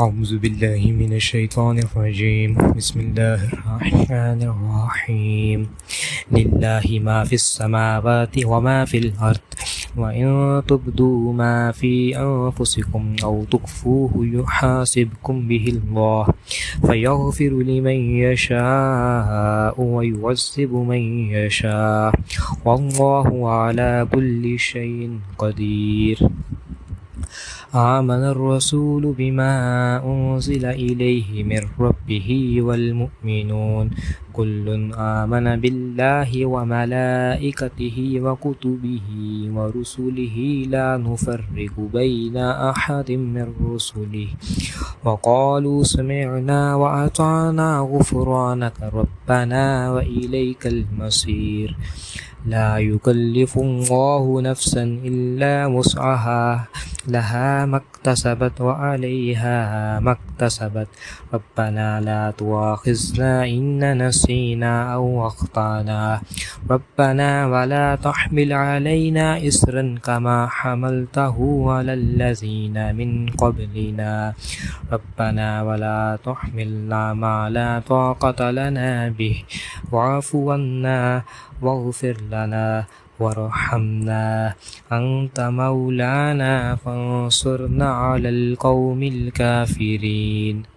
أعوذ بالله من الشيطان الرجيم. بسم الله الرحمن الرحيم. لله ما في السماوات وما في الأرض، وإن تبدوا ما في أنفسكم أو تخفوه يحاسبكم به الله، فيغفر لمن يشاء ويعذب من يشاء، والله على كل شيء قدير. آمن الرسول بما أنزل إليه من ربه والمؤمنون كل آمن بالله وملائكته وكتبه ورسله لا نفرق بين أحد من رسله وقالوا سمعنا وأطعنا غفرانك ربنا وإليك المصير. لا يكلف الله نفسا إلا وسعها، لها ما اكتسبت وعليها ما اكتسبت. ربنا لا تؤاخذنا إن نسينا أو أخطأنا، ربنا ولا تحمل علينا إصرا كما حملته على الذين من قبلنا، ربنا ولا تحملنا ما لا طاقة لنا به، واعف عنا واغفر لنا وارحمنا، أنت مولانا فانصرنا على القوم الكافرين.